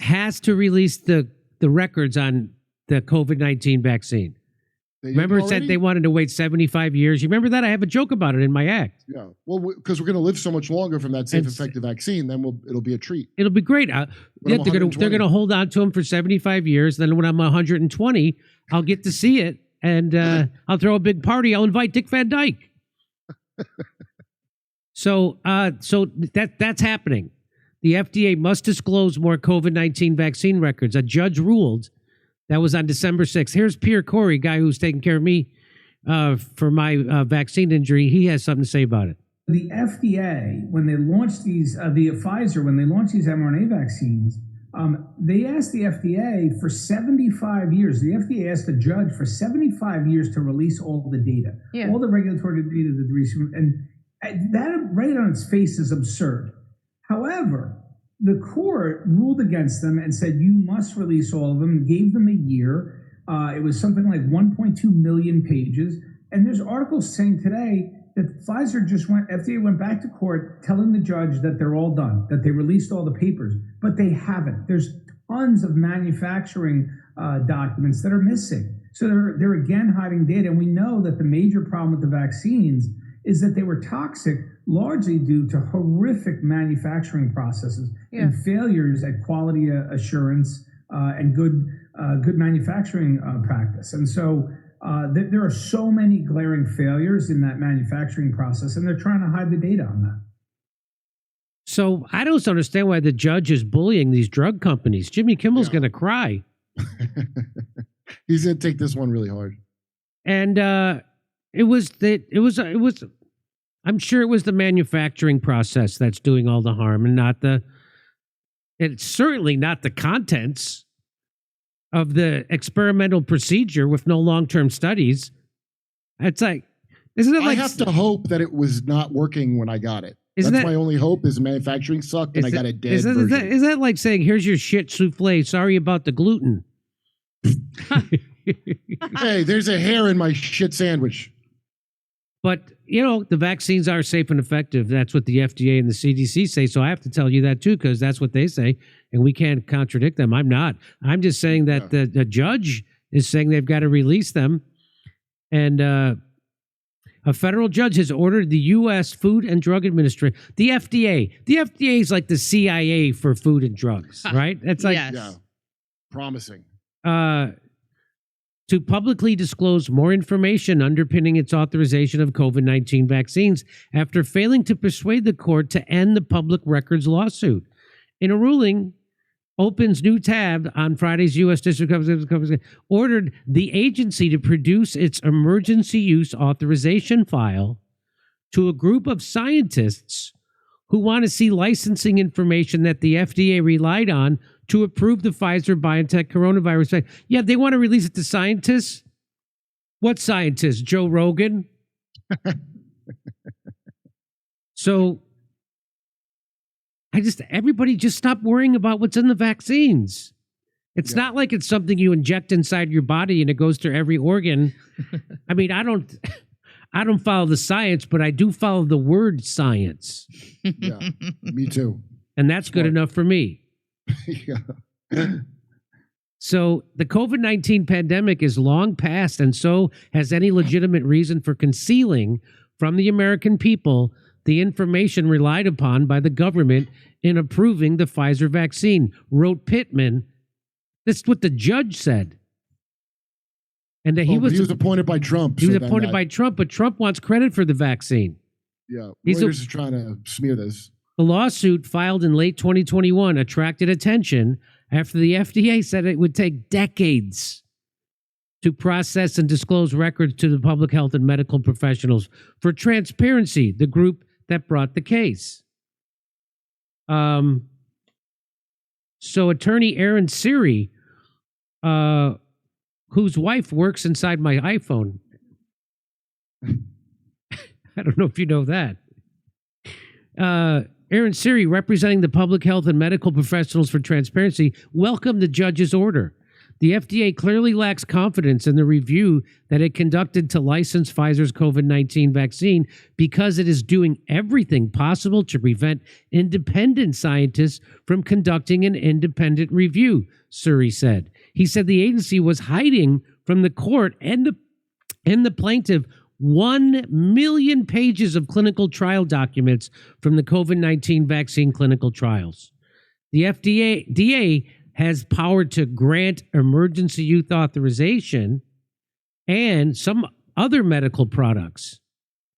has to release the records on the COVID-19 vaccine. Remember it said they wanted to wait 75 years? You remember that? I have a joke about it in my act. Yeah. Well, because we're going to live so much longer from that safe, effective vaccine, then it'll be a treat. It'll be great. They're going to hold on to them for 75 years. Then when I'm 120, I'll get to see it, and I'll throw a big party. I'll invite Dick Van Dyke. So that's happening. The FDA must disclose more COVID-19 vaccine records. A judge ruled. That was on December 6th. Here's Pierre Corey, guy who's taking care of me for my vaccine injury. He has something to say about it. The FDA, when they launched these, Pfizer, when they launched these mRNA vaccines, they asked the FDA for 75 years. The FDA asked the judge for 75 years to release all the data, all the regulatory data that they received. And that right on its face is absurd. However, the court ruled against them and said, you must release all of them, gave them a year. It was something like 1.2 million pages. And there's articles saying today that FDA went back to court telling the judge that they're all done, that they released all the papers, but they haven't. There's tons of manufacturing documents that are missing. So they're again hiding data. And we know that the major problem with the vaccines is that they were toxic largely due to horrific manufacturing processes and failures at quality assurance and good manufacturing practice. And so there are so many glaring failures in that manufacturing process, and they're trying to hide the data on that. So I don't understand why the judge is bullying these drug companies. Jimmy Kimmel's going to cry. He's going to take this one really hard. And I'm sure it was the manufacturing process that's doing all the harm, and it's certainly not the contents of the experimental procedure with no long-term studies. It's like, isn't it like, I have to hope that it was not working when I got it. That's my only hope, is manufacturing sucked and I got a dead version. Is that like saying, here's your shit souffle, sorry about the gluten? Hey, there's a hair in my shit sandwich. But, the vaccines are safe and effective. That's what the FDA and the CDC say. So I have to tell you that, too, because that's what they say. And we can't contradict them. I'm not. I'm just saying that the judge is saying they've got to release them. And a federal judge has ordered the U.S. Food and Drug Administration, the FDA. The FDA is like the CIA for food and drugs, right? It's like promising. To publicly disclose more information underpinning its authorization of COVID-19 vaccines after failing to persuade the court to end the public records lawsuit. In a ruling, opens new tab on Friday's U.S. District Court ordered the agency to produce its emergency use authorization file to a group of scientists who want to see licensing information that the FDA relied on to approve the Pfizer-BioNTech coronavirus vaccine. Yeah, they want to release it to scientists? What scientists? Joe Rogan? So everybody just stop worrying about what's in the vaccines. It's not like it's something you inject inside your body and it goes to every organ. I mean, I don't follow the science, but I do follow the word science. Yeah, me too. And that's good enough for me. So the COVID-19 pandemic is long past, and so has any legitimate reason for concealing from the American people the information relied upon by the government in approving the Pfizer vaccine, wrote Pittman. That's what the judge said. And that he was appointed by Trump. He was appointed by Trump, but Trump wants credit for the vaccine. Yeah, Reuters is trying to smear this. The lawsuit filed in late 2021 attracted attention after the FDA said it would take decades to process and disclose records to the public health and medical professionals for transparency, the group that brought the case. So attorney Aaron Siri, whose wife works inside my iPhone. I don't know if you know that. Aaron Siri, representing the public health and medical professionals for transparency, welcomed the judge's order. The FDA clearly lacks confidence in the review that it conducted to license Pfizer's COVID-19 vaccine because it is doing everything possible to prevent independent scientists from conducting an independent review, Suri said. He said the agency was hiding from the court and the plaintiff 1 million pages of clinical trial documents from the COVID-19 vaccine clinical trials. The FDA has power to grant emergency use authorization and some other medical products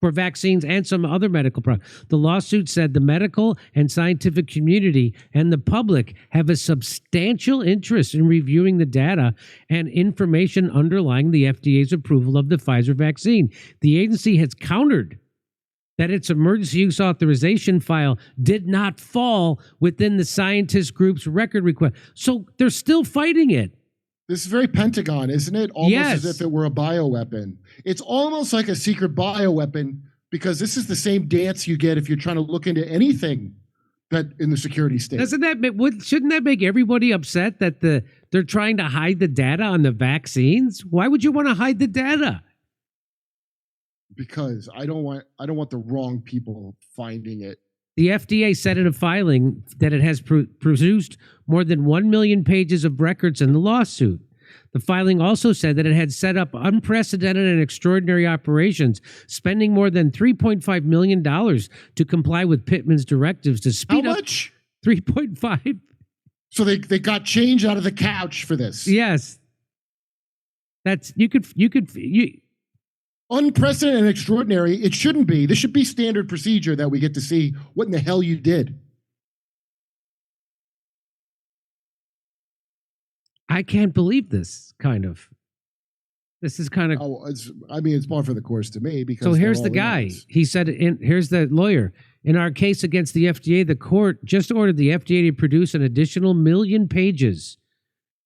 for vaccines and some other medical products. The lawsuit said the medical and scientific community and the public have a substantial interest in reviewing the data and information underlying the FDA's approval of the Pfizer vaccine. The agency has countered that its emergency use authorization file did not fall within the scientist group's record request. So they're still fighting it. This is very Pentagon, isn't it? Almost Yes. as if it were a bioweapon. It's almost like a secret bioweapon because this is the same dance you get if you're trying to look into anything that in the security state. Shouldn't that make everybody upset that they're trying to hide the data on the vaccines? Why would you want to hide the data? Because I don't want the wrong people finding it. The FDA said in a filing that it has produced more than 1 million pages of records in the lawsuit. The filing also said that it had set up unprecedented and extraordinary operations, spending more than $3.5 million to comply with Pittman's directives to speed How up. much? 3.5. So they got change out of the couch for this. Yes. That's you could Unprecedented and extraordinary. It shouldn't be. This should be standard procedure that we get to see what in the hell you did. I can't believe this kind of. This is kind of. Oh, it's par for the course to me because. So here's the guy. He said, here's the lawyer. In our case against the FDA, the court just ordered the FDA to produce an additional 1 million pages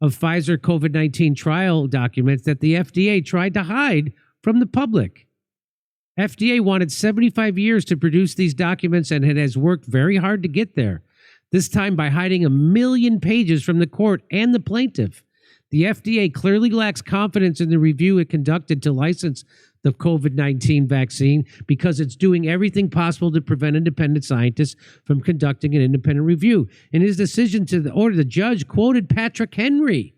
of Pfizer COVID-19 trial documents that the FDA tried to hide from the public. FDA wanted 75 years to produce these documents, and it has worked very hard to get there. This time by hiding 1 million pages from the court and the plaintiff. The FDA clearly lacks confidence in the review it conducted to license the COVID-19 vaccine because it's doing everything possible to prevent independent scientists from conducting an independent review. In his decision to order, the judge quoted Patrick Henry,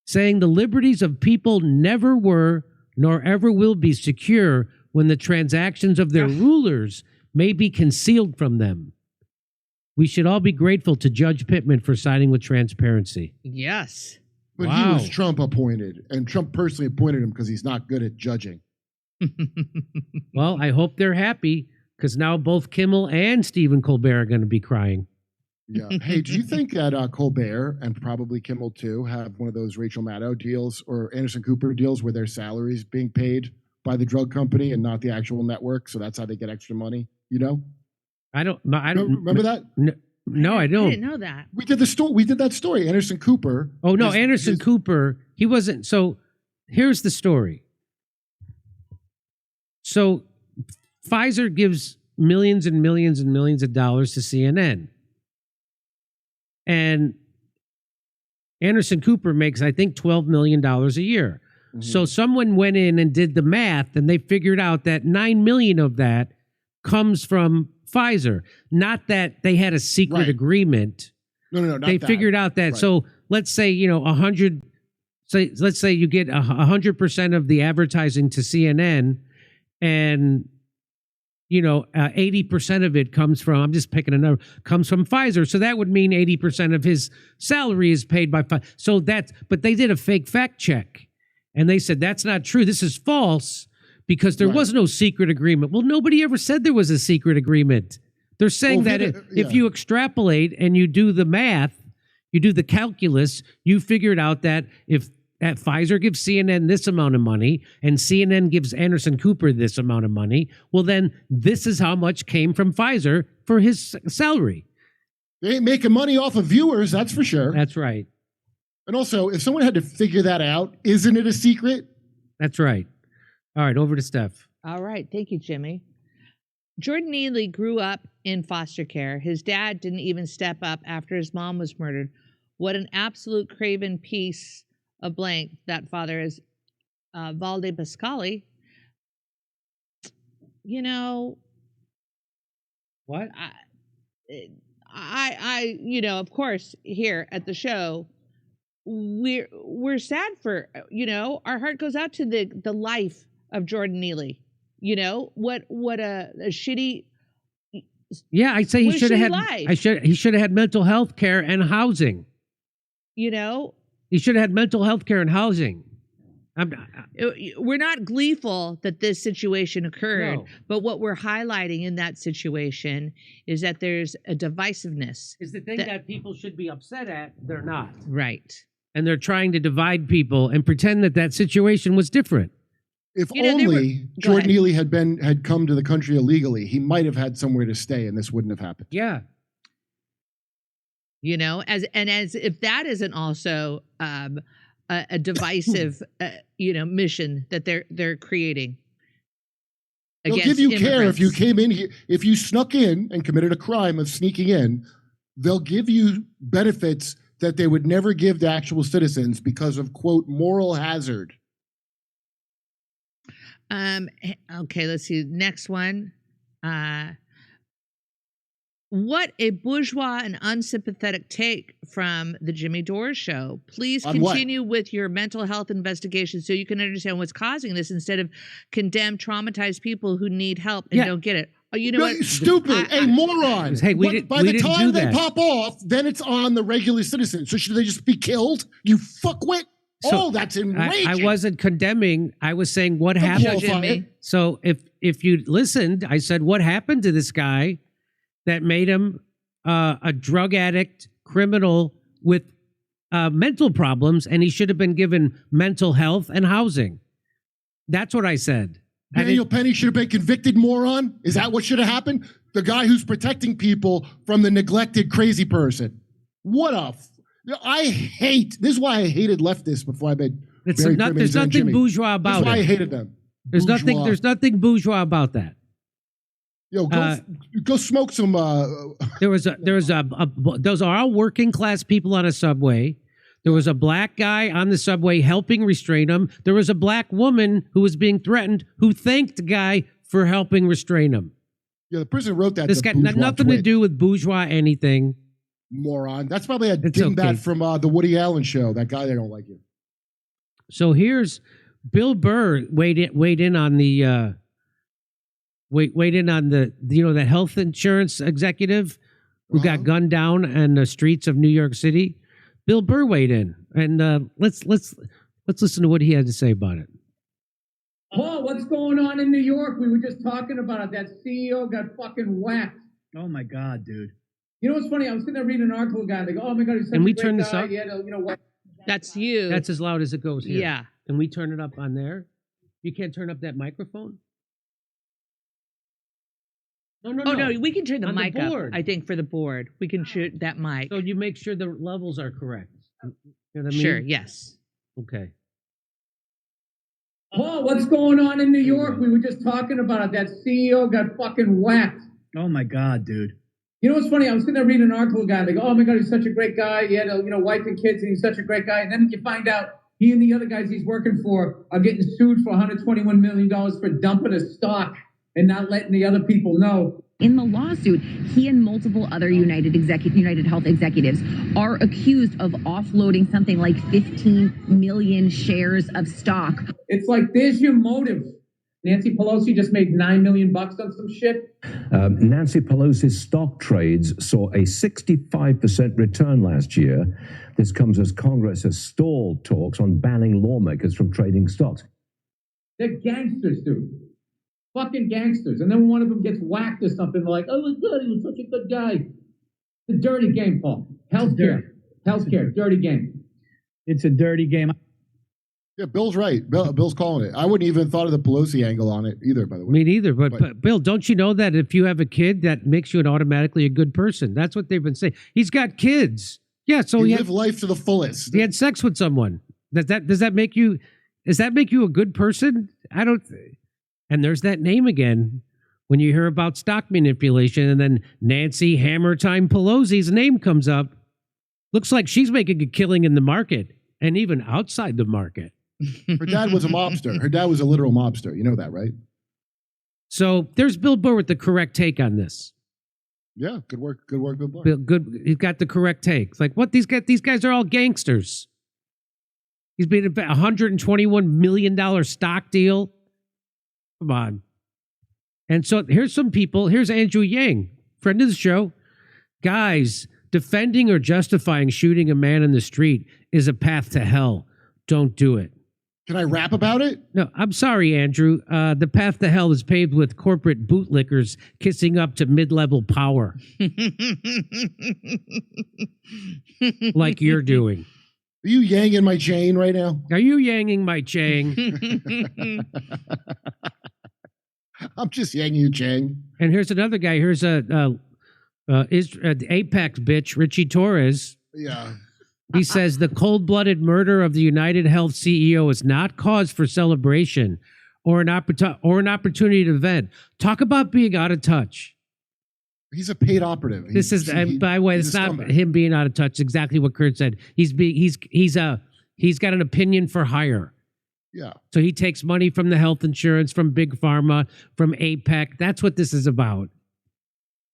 saying the liberties of people never were nor ever will be secure when the transactions of their rulers may be concealed from them. We should all be grateful to Judge Pittman for siding with transparency. Yes. But Wow. he was Trump appointed, and Trump personally appointed him because he's not good at judging. Well, I hope they're happy because now both Kimmel and Stephen Colbert are going to be crying. Yeah. Hey, do you think that Colbert and probably Kimmel too have one of those Rachel Maddow deals or Anderson Cooper deals where their salaries being paid by the drug company and not the actual network? So that's how they get extra money. You know? I don't Remember that? No, I I don't. didn't know that. We did that story. Anderson Cooper. Oh no, Anderson Cooper. He wasn't. So here's the story. So Pfizer gives millions and millions and millions of dollars to CNN. And Anderson Cooper makes, I think, $12 million a year. Mm-hmm. So someone went in and did the math, and they figured out that $9 million of that comes from Pfizer. Not that they had a secret agreement. No, they figured out that. Right. So let's say, 100. Let's say you get 100% of the advertising to CNN, and 80% of it comes from, I'm just picking a number, comes from Pfizer. So that would mean 80% of his salary is paid by Pfizer. So but they did a fake fact check and they said, that's not true. This is false because there was no secret agreement. Well, nobody ever said there was a secret agreement. They're saying if you extrapolate and you do the math, you do the calculus, you figured out that if Pfizer gives CNN this amount of money and CNN gives Anderson Cooper this amount of money, well, then this is how much came from Pfizer for his salary. They ain't making money off of viewers, that's for sure. That's right. And also, if someone had to figure that out, isn't it a secret? That's right. All right, over to Steph. All right. Thank you, Jimmy. Jordan Neely grew up in foster care. His dad didn't even step up after his mom was murdered. What an absolute craven piece of blank that father is. Valde Pascali. You know, What? you know, of course, here at the show, we're sad for, you know, our heart goes out to the life of Jordan Neely. You know, what a shitty. Yeah, I say he What a should have shitty had. life. He should have had mental health care and housing. You know, He should have had mental health care and housing. we're not gleeful that this situation occurred, No. but what we're highlighting in that situation is that there's a divisiveness. Is the thing that people should be upset at, they're not. Right. And they're trying to divide people and pretend that that situation was different. If You know, they were- only Go Jordan ahead. Neely had come to the country illegally, he might have had somewhere to stay, and this wouldn't have happened. Yeah. You know, as if that isn't also a divisive, you know, mission that they're creating. They'll Against give you care if you immigrants. came in here, if you snuck in and committed a crime of sneaking in. They'll give you benefits that they would never give to actual citizens because of, quote, moral hazard. Okay, let's see. Next one. What a bourgeois and unsympathetic take from the Jimmy Dore show. Please On what? continue with your mental health investigation so you can understand what's causing this instead of condemn traumatized people who need help and Yeah. don't get it. Oh, you know No, what? stupid, I- moron. Hey, we By the didn't time do they that. pop off, then it's on the regular citizens. So should they just be killed? You fuckwit. So, That's enraging. I wasn't condemning. I was saying what Don't happened. qualify Jimmy. it. So if you listened, I said what happened to this guy that made him a drug addict, criminal with mental problems, and he should have been given mental health and housing. That's what I said. Daniel Penny should have been convicted, moron. Is that what should have happened? The guy who's protecting people from the neglected crazy person. What a... I hate... This is why I hated leftists before I met Barry Crimmins There's and nothing Jimmy. bourgeois This about is why I it. hated them. There's Bourgeois. nothing bourgeois about that. Yo, go smoke some... Those are all working class people on a subway. There was a black guy on the subway helping restrain him. There was a black woman who was being threatened who thanked the guy for helping restrain him. Yeah, the person wrote that. This the got bourgeois nothing to twit. do with bourgeois anything. Moron. That's probably a It's dingbat okay. from the Woody Allen show. That guy, they don't like you. So here's Bill Burr weighed in on the that health insurance executive who got gunned down in the streets of New York City. Bill Burr weighed in, and let's listen to what he had to say about it. Paul, what's going on in New York? We were just talking about it. That CEO got fucking whacked. Oh my God, dude. You know what's funny? I was sitting there reading an article, guy. They go, "Oh my God, he's such Can a we great turn this guy. up? He had a, you know what? That's you. That's as loud as it goes here. Yeah. Can we turn it up on there? You can't turn up that microphone? No. Oh no, we can turn the On the mic up. board. I think for the board, we can shoot that mic. So you make sure the levels are correct. You know what I mean? Sure. Yes. Okay. Paul, what's going on in New York? We were just talking about it. That CEO got fucking whacked. Oh my God, dude. You know what's funny? I was sitting there reading an article, guy. They go, "Oh my God, he's such a great guy. He had a wife and kids, and he's such a great guy." And then you find out he and the other guys he's working for are getting sued for $121 million for dumping a stock and not letting the other people know. In the lawsuit, he and multiple other United Health executives are accused of offloading something like 15 million shares of stock. It's like, there's your motive. Nancy Pelosi just made $9 million on some shit. Nancy Pelosi's stock trades saw a 65% return last year. This comes as Congress has stalled talks on banning lawmakers from trading stocks. They're gangsters, dude. Fucking gangsters. And then one of them gets whacked or something, they're like, "Oh my God, he was such a good guy." The dirty game, Paul. Healthcare, dirty game. It's a dirty game. Yeah, Bill's right. Bill's calling it. I wouldn't even thought of the Pelosi angle on it either, by the way. Me neither. But Bill, don't you know that if you have a kid, that makes you automatically a good person? That's what they've been saying. He's got kids. Yeah, so You live life to the fullest. he had sex with someone. Does that make you a good person? I don't. And there's that name again. When you hear about stock manipulation, and then Nancy Hammer Time Pelosi's name comes up. Looks like she's making a killing in the market and even outside the market. Her dad was a mobster. Her dad was a literal mobster. You know that, right? So there's Bill Burr with the correct take on this. Yeah, good work, Bill Burr. Good, he's got the correct take. It's like, what, these guys are all gangsters. He's made a $121 million stock deal. Come on. And so here's some people. Here's Andrew Yang, friend of the show. Guys, defending or justifying shooting a man in the street is a path to hell. Don't do it. Can I rap about it? No, I'm sorry, Andrew. The path to hell is paved with corporate bootlickers kissing up to mid-level power. Like you're doing. Are you yanging my chain right now? Are you yanging my chain? I'm just yanging you, Chang. And here's another guy. Here's Apex bitch, Richie Torres. Yeah. He says the cold-blooded murder of the United Health CEO is not cause for celebration or an opportunity to vent. Talk about being out of touch. He's a paid operative. This is, by the way, it's not him being out of touch. It's exactly what Kurt said. He's got an opinion for hire. Yeah. So he takes money from the health insurance, from Big Pharma, from APEC. That's what this is about.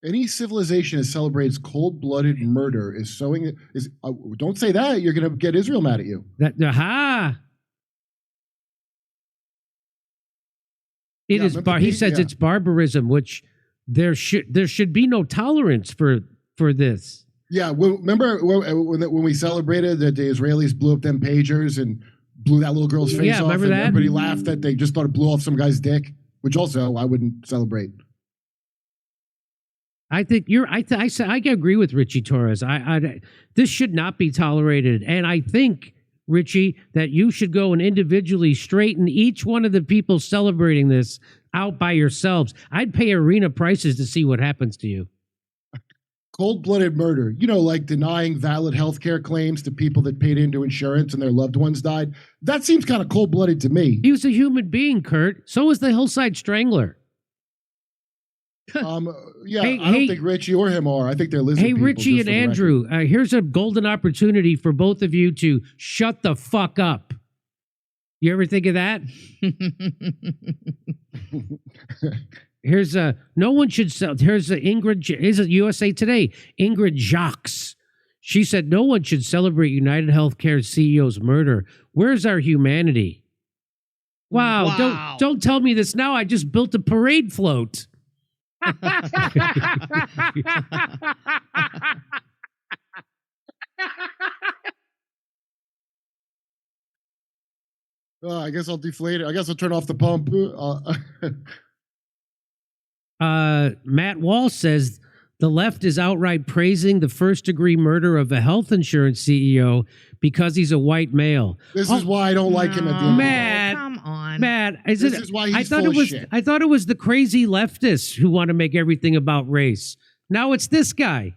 Any civilization that celebrates cold-blooded murder is sowing. Don't say that. You're going to get Israel mad at you. He says it's barbarism, which there should be no tolerance for this. Yeah, remember when we celebrated that the Israelis blew up them pagers and blew that little girl's face off? Remember and that? Everybody laughed that they just thought it blew off some guy's dick, which also I wouldn't celebrate. I think I agree with Richie Torres. This should not be tolerated. And I think, Richie, that you should go and individually straighten each one of the people celebrating this out by yourselves. I'd pay arena prices to see what happens to you. Cold-blooded murder, like denying valid health care claims to people that paid into insurance and their loved ones died. That seems kind of cold-blooded to me. He was a human being, Kurt. So was the Hillside Strangler. I don't think Richie or him are. I think they're lizard people. Hey, Richie and Andrew, here's a golden opportunity for both of you to shut the fuck up. You ever think of that? Here's no one should sell. Here's Ingrid. Is it USA Today? Ingrid Jacques. She said no one should celebrate United Healthcare CEO's murder. Where's our humanity? Wow. Don't tell me this now. I just built a parade float. I guess I'll deflate it. I guess I'll turn off the pump. Matt Walsh says the left is outright praising the first-degree murder of a health insurance CEO because he's a white male. This is why I don't like him at the end. Matt, come on. Matt, this is why he's full of shit. I thought it was the crazy leftists who want to make everything about race. Now it's this guy.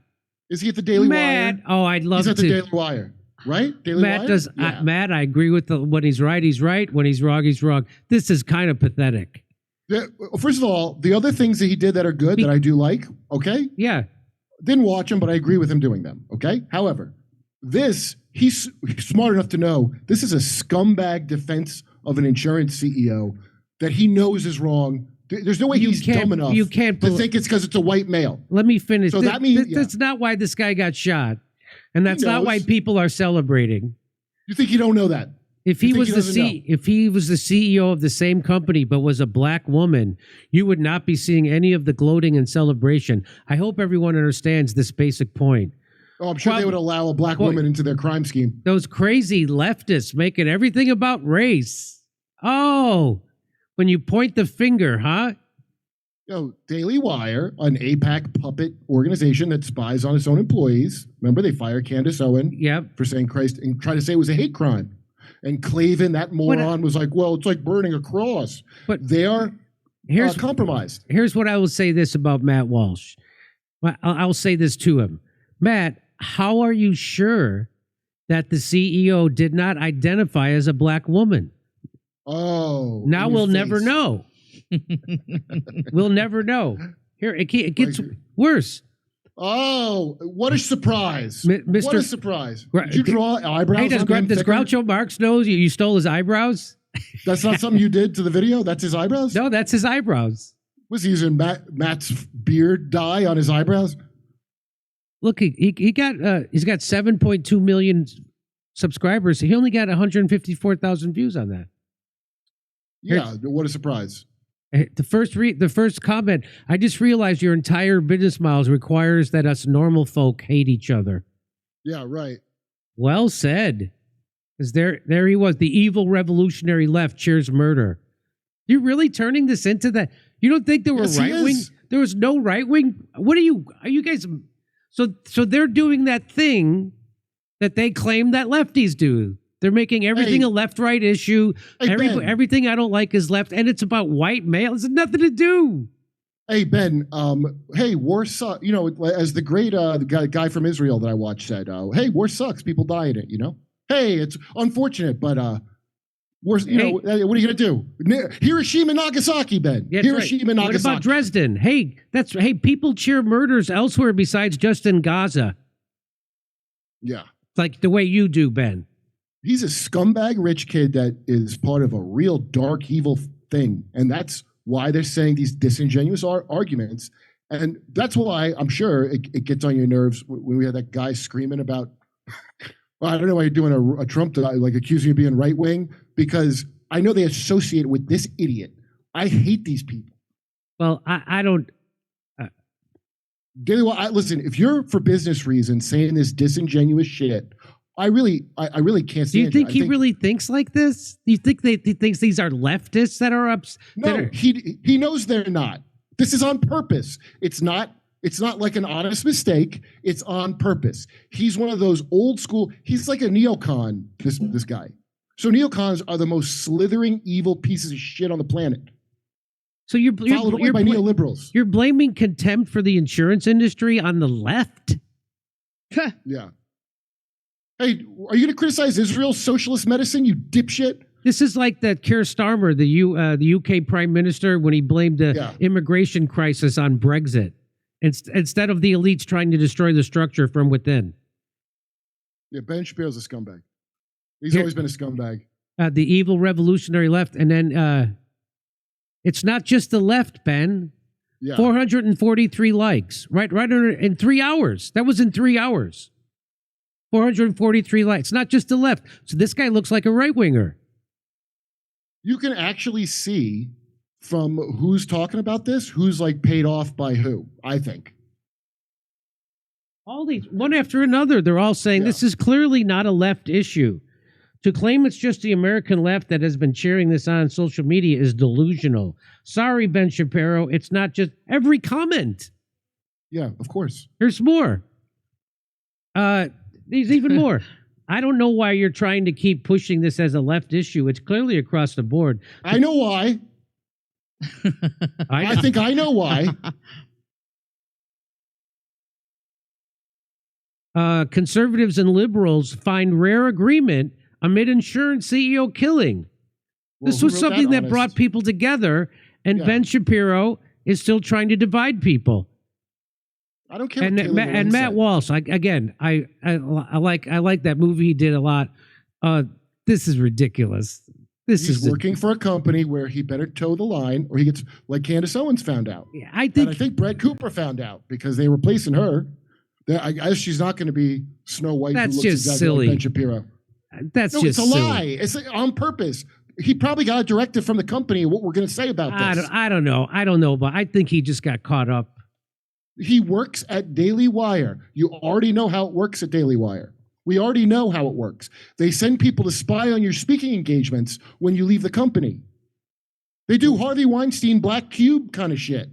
Is he at the Daily Wire? Oh, I'd love to. He's at the Daily Wire, right? Daily Wire? Matt, I agree with when he's right, he's right. When he's wrong, he's wrong. This is kind of pathetic. First of all, the other things that he did that are good that I do like, okay? Yeah. Didn't watch him, but I agree with him doing them, okay? However, he's smart enough to know this is a scumbag defense of an insurance CEO that he knows is wrong. There's no way he's dumb enough to think it's because it's a white male. Let me finish. So that means that's not why this guy got shot. And that's not why people are celebrating. You think you don't know that? If he was the CEO of the same company but was a black woman, you would not be seeing any of the gloating and celebration. I hope everyone understands this basic point. Oh, I'm sure they would allow a black woman into their crime scheme. Those crazy leftists making everything about race. Oh, when you point the finger, huh? Daily Wire, an APAC puppet organization that spies on its own employees. Remember, they fired Candace Owen for saying Christ and trying to say it was a hate crime. And Clavin, that moron, was like, well, it's like burning a cross. But they are compromised. Here's what I will say this about Matt Walsh. I'll say this to him. Matt, how are you sure that the CEO did not identify as a black woman? Oh. Now we'll never know. We'll never know. Here, it gets worse. Oh, what a surprise! Mr. What a surprise! Gra- Did you draw eyebrows? Hey, does, on him does thicker? Groucho Marx know you stole his eyebrows? That's not something you did to the video. That's his eyebrows. No, that's his eyebrows. Was he using Matt's beard dye on his eyebrows? Look, he's got 7.2 million subscribers. He only got 154,000 views on that. Yeah, what a surprise! The first comment. I just realized your entire business model requires that us normal folk hate each other. Yeah, right. Well said. Because there he was. The evil revolutionary left cheers murder. You're really turning this into that? You don't think there were Yes, he right wing? is. There There was no right wing. What are you guys? So they're doing that thing that they claim that lefties do. They're making everything Hey. a left-right issue. Hey, Ben. Everything I don't like is left, and it's about white males. It's nothing to do. Hey Ben, hey, war sucks. You know, as the great the guy from Israel that I watched said, "Hey, war sucks. People die in it." You know, hey, it's unfortunate, but war. You know, what are you gonna do? Hiroshima, Nagasaki, Ben. Yeah, that's Hiroshima, right. What Nagasaki. about Dresden? Hey, people cheer murders elsewhere besides just in Gaza, Yeah, like the way you do, Ben. he's a scumbag rich kid that is part of a real dark, evil thing, and that's why they're saying these disingenuous arguments. And that's why I'm sure it gets on your nerves when we had that guy screaming about, well, I don't know why you're doing a Trump, like accusing you of being right wing, because I know they associate with this idiot. I hate these people. Well, I don't. Daily, listen, if you're for business reasons saying this disingenuous shit, I really can't stand Do you think I he really thinks like this? Do you think he thinks these are leftists that are ups? No, he knows they're not. This is on purpose. It's not like an honest mistake. It's on purpose. He's one of those old school. He's like a neocon. This guy. So neocons are the most slithering, evil pieces of shit on the planet. So you're Followed only by neoliberals. You're blaming contempt for the insurance industry on the left? Yeah. Hey, are you going to criticize Israel's socialist medicine, you dipshit? This is like that Keir Starmer, the UK Prime Minister, when he blamed the immigration crisis on Brexit instead of the elites trying to destroy the structure from within. Yeah, Ben Shapiro's a scumbag. He's always been a scumbag. The evil revolutionary left, and then it's not just the left, Ben. Yeah. 443 likes, right in 3 hours. That was in 3 hours. 443 likes, not just the left. So this guy looks like a right winger. You can actually see from who's talking about this, who's like paid off by who, I think. All these, one after another, they're all saying this is clearly not a left issue. To claim it's just the American left that has been cheering this on social media is delusional. Sorry, Ben Shapiro, it's not just every comment. Yeah, of course. There's more. There's even more. I don't know why you're trying to keep pushing this as a left issue. It's clearly across the board. I know why. I think I know why. Conservatives and liberals find rare agreement amid insurance CEO killing. Well, this was something that brought people together, and Ben Shapiro is still trying to divide people. I don't care. And Matt Walsh, I like that movie he did a lot. This is ridiculous. He's working for a company where he better toe the line, or he gets like Candace Owens found out. Yeah, I think Brett Cooper found out because they were replacing her. I guess she's not going to be Snow White. That's who looks just exactly silly. Like Ben Shapiro. That's just it's a silly. lie. It's on purpose. He probably got a directive from the company what we're going to say about this. I don't know, but I think he just got caught up. He works at Daily Wire. You already know how it works at Daily Wire. We already know how it works. They send people to spy on your speaking engagements when you leave the company. They do Harvey Weinstein Black Cube kind of shit.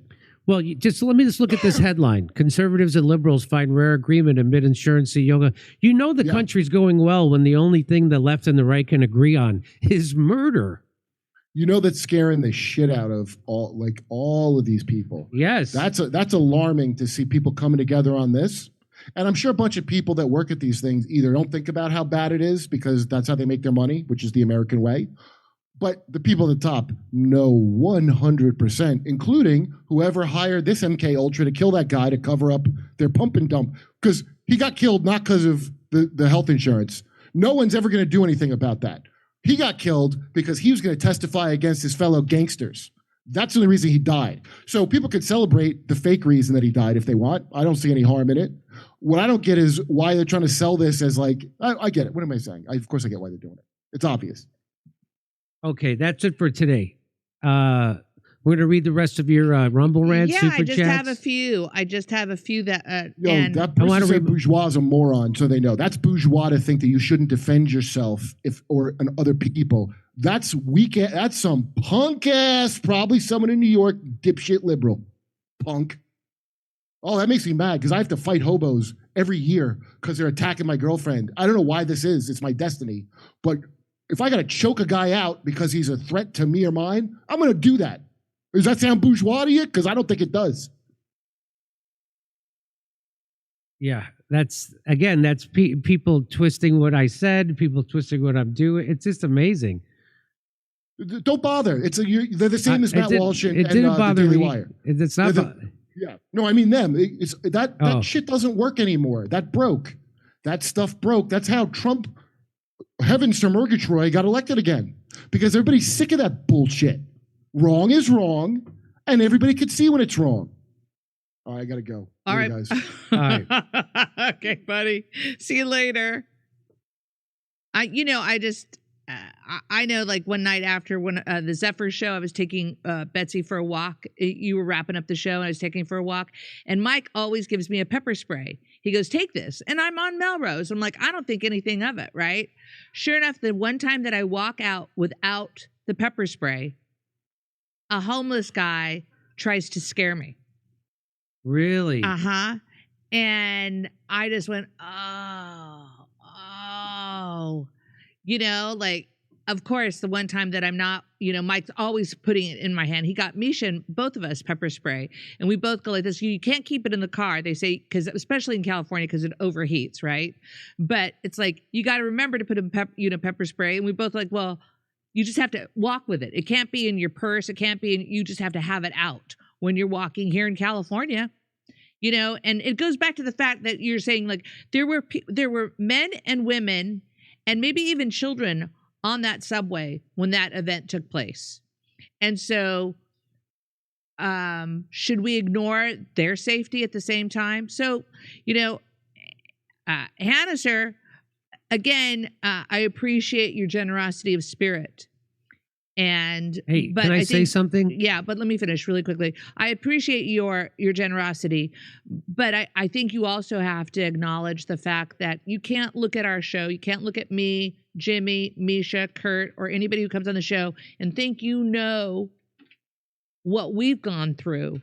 Well, let me look at this headline. Conservatives and liberals find rare agreement amid insurance CEO. You know the country's going well when the only thing the left and the right can agree on is murder. You know that's scaring the shit out of all of these people. Yes. That's alarming to see people coming together on this. And I'm sure a bunch of people that work at these things either don't think about how bad it is because that's how they make their money, which is the American way. But the people at the top know 100%, including whoever hired this MK Ultra to kill that guy to cover up their pump and dump. Because he got killed not because of the health insurance. No one's ever going to do anything about that. He got killed because he was going to testify against his fellow gangsters. That's the only reason he died. So people could celebrate the fake reason that he died if they want. I don't see any harm in it. What I don't get is why they're trying to sell this as like, I get it. What am I saying? Of course I get why they're doing it. It's obvious. Okay, that's it for today. We're going to read the rest of your Rumble Rant Yeah, super I just chats. have a few. That. Yo, and that person said bourgeois is a moron, so they know. That's bourgeois to think that you shouldn't defend yourself or other people. That's weak. That's some punk ass, probably someone in New York, dipshit liberal. Punk. Oh, that makes me mad because I have to fight hobos every year because they're attacking my girlfriend. I don't know why this is. It's my destiny. But if I got to choke a guy out because he's a threat to me or mine, I'm going to do that. Does that sound bourgeois to you? Because I don't think it does. Yeah, that's people twisting what I said, people twisting what I'm doing. It's just amazing. Don't bother. They're the same as Matt Walsh and didn't bother the Daily me. Wire. It's not. Yeah. No, I mean them. That shit doesn't work anymore. That broke. That stuff broke. That's how Trump, heavens to Murgatroyd, got elected again. Because everybody's sick of that bullshit. Wrong is wrong, and everybody can see when it's wrong. All right, I gotta go. All right, guys. All right. Okay, buddy. See you later. I know, like one night after the Zephyr show, I was taking Betsy for a walk. You were wrapping up the show, and I was taking her for a walk. And Mike always gives me a pepper spray. He goes, "Take this," and I'm on Melrose. I'm like, I don't think anything of it, right? Sure enough, the one time that I walk out without the pepper spray, a homeless guy tries to scare me. Really? And I just went, like, of course, the one time that I'm not, Mike's always putting it in my hand. He got Misha and both of us pepper spray, and we both go like this. You can't keep it in the car, they say, because especially in California, because it overheats, right? But it's like, you got to remember to put in pepper spray. And we both like, well, you just have to walk with it. It can't be in your purse. It can't be you just have to have it out when you're walking here in California, and it goes back to the fact that you're saying, like, there were men and women and maybe even children on that subway when that event took place. And so should we ignore their safety at the same time? So, Hannah, sir, again, I appreciate your generosity of spirit. And hey, but can I say think, something? Yeah, but let me finish really quickly. I appreciate your generosity, but I think you also have to acknowledge the fact that you can't look at our show, you can't look at me, Jimmy, Misha, Kurt, or anybody who comes on the show and think what we've gone through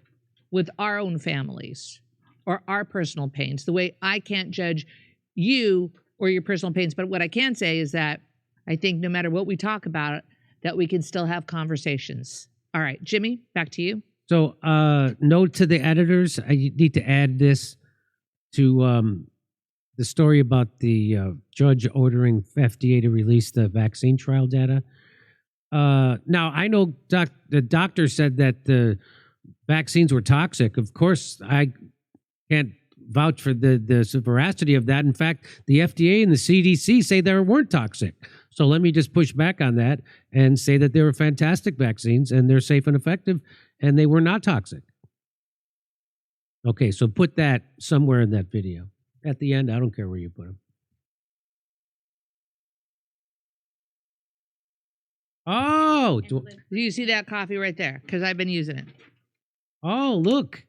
with our own families or our personal pains. The way I can't judge you or your personal pains, but what I can say is that I think no matter what we talk about, that we can still have conversations. All right, Jimmy, back to you. So, note to the editors, I need to add this to the story about the judge ordering FDA to release the vaccine trial data. Now, I know the doctor said that the vaccines were toxic. Of course, I can't vouch for the veracity of that. In fact, the FDA and the CDC say they weren't toxic. So let me just push back on that and say that they were fantastic vaccines and they're safe and effective and they were not toxic. Okay, so put that somewhere in that video. At the end, I don't care where you put them. Oh, Do you see that coffee right there? Because I've been using it. Oh, look.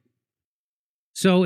So it's